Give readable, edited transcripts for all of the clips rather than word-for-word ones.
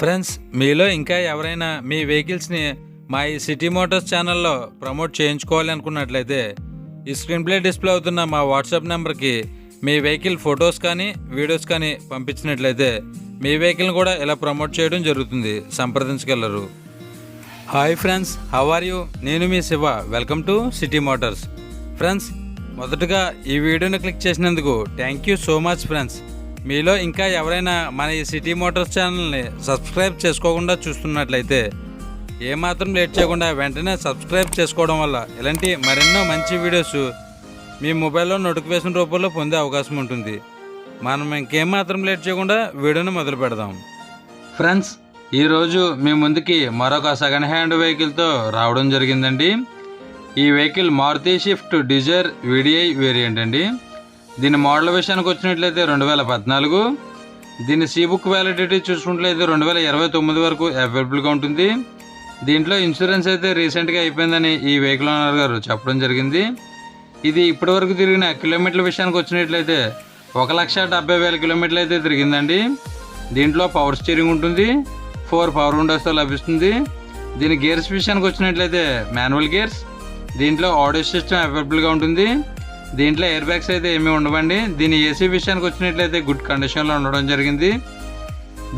Friends, మీలో ఇంకా ఎవరైనా మీ వెహికల్స్ని మా ఈ సిటీ మోటార్స్ ఛానల్లో ప్రమోట్ చేయించుకోవాలి అనుకున్నట్లయితే ఈ స్క్రీన్ ప్లే డిస్ప్లే అవుతున్న మా వాట్సాప్ నెంబర్కి మీ వెహికల్ ఫొటోస్ కానీ వీడియోస్ కానీ పంపించినట్లయితే మీ వెహికల్ని కూడా ఇలా ప్రమోట్ చేయడం జరుగుతుంది. సంప్రదించగలరు. Hi friends, how are you? నేను మీ Shiva. Welcome to city motors. Friends, మొదటగా ఈ వీడియోని క్లిక్ చేసినందుకు thank you so much friends. మీలో ఇంకా ఎవరైనా మన ఈ సిటీ మోటార్స్ ఛానల్ని సబ్స్క్రైబ్ చేసుకోకుండా చూస్తున్నట్లయితే ఏమాత్రం లేట్ చేయకుండా వెంటనే సబ్స్క్రైబ్ చేసుకోవడం వల్ల ఇలాంటి మరెన్నో మంచి వీడియోస్ మీ మొబైల్లో నోటిఫికేషన్ రూపంలో పొందే అవకాశం ఉంటుంది. మనం ఇంకేమాత్రం లేట్ చేయకుండా వీడియోని మొదలు పెడదాం. ఫ్రెండ్స్, ఈరోజు మీ ముందుకి మరొక సెకండ్ హ్యాండ్ వెహికల్తో రావడం జరిగిందండి. ఈ vehicle Maruti Swift Dzire VDI variant అండి. దీని మోడల్ విషయానికి వచ్చినట్లయితే 2014. దీని బుక్ వ్యాలిడిటీ చూసుకున్నట్లయితే 2029 వరకు అవైలబుల్గా ఉంటుంది. దీంట్లో ఇన్సూరెన్స్ అయితే రీసెంట్గా అయిపోయిందని ఈ వెహికల్ ఓనర్ గారు చెప్పడం జరిగింది. ఇది ఇప్పటివరకు తిరిగిన కిలోమీటర్ల విషయానికి వచ్చినట్లయితే 1,70,000 కిలోమీటర్లు అయితే తిరిగిందండి. దీంట్లో పవర్ స్టీరింగ్ ఉంటుంది, 4 పవర్ విండోస్తో లభిస్తుంది. దీని గేర్స్ విషయానికి వచ్చినట్లయితే మాన్యువల్ గేర్స్. దీంట్లో ఆడియో సిస్టమ్ అవైలబుల్గా ఉంటుంది. దీంట్లో ఎయిర్ బ్యాగ్స్ అయితే ఏమీ ఉండవండి. దీని ఏసీ విషయానికి వచ్చినట్లయితే గుడ్ కండిషన్లో ఉండడం జరిగింది.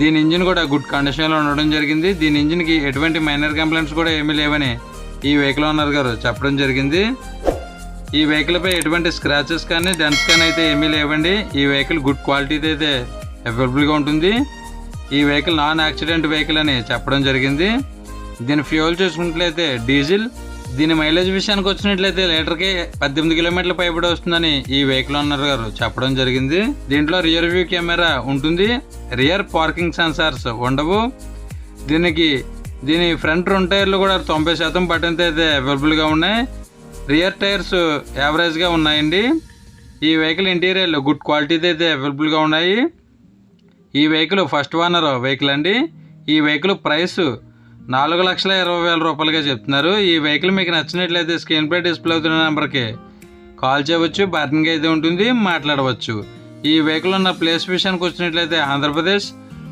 దీని ఇంజిన్ కూడా గుడ్ కండిషన్లో ఉండడం జరిగింది. దీని ఇంజిన్కి ఎటువంటి మైనర్ కంప్లైంట్స్ కూడా ఏమీ లేవని ఈ వెహికల్ ఓనర్ గారు చెప్పడం జరిగింది. ఈ వెహికల్పై ఎటువంటి స్క్రాచెస్ కానీ డెంట్స్ కానీ అయితే ఏమీ లేవండి. ఈ వెహికల్ గుడ్ క్వాలిటీతో అయితే అవైలబుల్గా ఉంటుంది. ఈ వెహికల్ నాన్ యాక్సిడెంట్ వెహికల్ అని చెప్పడం జరిగింది. దీని ఫ్యూయల్ చూసుకున్నట్లయితే డీజిల్. దీని మైలేజ్ విషయానికి వచ్చినట్లయితే లీటర్కి 18 కిలోమీటర్ల పైబడి వస్తుందని ఈ వెహికల్ ఓనర్ గారు చెప్పడం జరిగింది. దీంట్లో రియర్ వ్యూ కెమెరా ఉంటుంది. రియర్ పార్కింగ్ సెన్సార్స్ ఉండవు. దీని ఫ్రంట్ 2 టైర్లు కూడా 90% బటన్తో అయితే అవైలబుల్గా ఉన్నాయి. రియర్ టైర్స్ యావరేజ్గా ఉన్నాయండి. ఈ వెహికల్ ఇంటీరియర్లు గుడ్ క్వాలిటీతో అయితే అవైలబుల్గా ఉన్నాయి. ఈ వెహికల్ ఫస్ట్ ఓనర్ వెహికల్ అండి. ఈ వెహికల్ ప్రైస్ 4,20,000 రూపాయలుగా చెప్తున్నారు. ఈ వెహికల్ మీకు నచ్చినట్లయితే స్క్రీన్ పై డిస్ప్లే అవుతున్న నెంబర్కి కాల్ చేయవచ్చు. బార్గెనింగ్ అయితే ఉంటుంది, మాట్లాడవచ్చు. ఈ వెహికల్ ఉన్న ప్లేస్ విషయానికి వచ్చినట్లయితే ఆంధ్రప్రదేశ్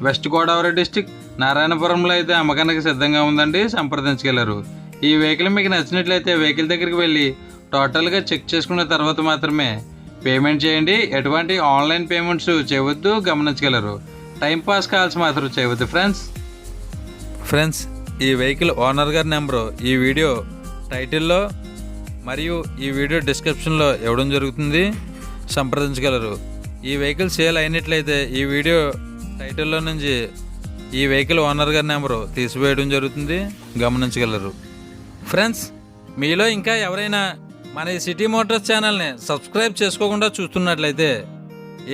వెస్ట్ గోదావరి డిస్టిక్ నారాయణపురంలో అయితే అమ్మకానికి సిద్ధంగా ఉందండి. సంప్రదించగలరు. ఈ వెహికల్ మీకు నచ్చినట్లయితే వెహికల్ దగ్గరికి వెళ్ళి టోటల్గా చెక్ చేసుకున్న తర్వాత మాత్రమే పేమెంట్ చేయండి. ఎటువంటి ఆన్లైన్ పేమెంట్స్ చేయవద్దు, గమనించగలరు. టైంపాస్ కాల్స్ మాత్రం చేయవద్దు ఫ్రెండ్స్, ఈ వెహికల్ ఓనర్ గారి నెంబరు ఈ వీడియో టైటిల్లో మరియు ఈ వీడియో డిస్క్రిప్షన్లో ఇవ్వడం జరుగుతుంది. సంప్రదించగలరు. ఈ వెహికల్ సేల్ అయినట్లయితే ఈ వీడియో టైటిల్లో నుంచి ఈ వెహికల్ ఓనర్ గారి నెంబరు తీసివేయడం జరుగుతుంది. గమనించగలరు. ఫ్రెండ్స్, మీలో ఇంకా ఎవరైనా మన ఈ సిటీ మోటార్స్ ఛానల్ని సబ్స్క్రైబ్ చేసుకోకుండా చూస్తున్నట్లయితే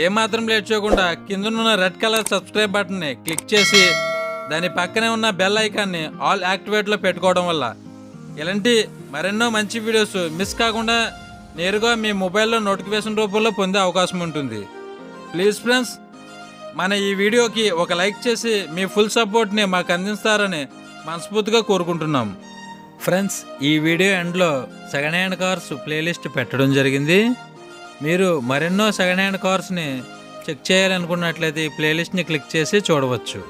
ఏమాత్రం లేట్ చేయకుండా కిందనున్న రెడ్ కలర్ సబ్స్క్రైబ్ బటన్ని క్లిక్ చేసి దాని పక్కనే ఉన్న బెల్ ఐకాన్ని ఆల్ యాక్టివేట్లో పెట్టుకోవడం వల్ల ఇలాంటి మరెన్నో మంచి వీడియోస్ మిస్ కాకుండా నేరుగా మీ మొబైల్లో నోటిఫికేషన్ రూపంలో పొందే అవకాశం ఉంటుంది. ప్లీజ్ ఫ్రెండ్స్, మన ఈ వీడియోకి ఒక లైక్ చేసి మీ ఫుల్ సపోర్ట్ని మాకు అందిస్తారని మనస్ఫూర్తిగా కోరుకుంటున్నాం. ఫ్రెండ్స్, ఈ వీడియో ఎండ్లో సెకండ్ హ్యాండ్ కార్స్ ప్లేలిస్ట్ పెట్టడం జరిగింది. మీరు మరెన్నో సెకండ్ హ్యాండ్ కార్స్ని చెక్ చేయాలనుకున్నట్లయితే ఈ ప్లేలిస్ట్ని క్లిక్ చేసి చూడవచ్చు.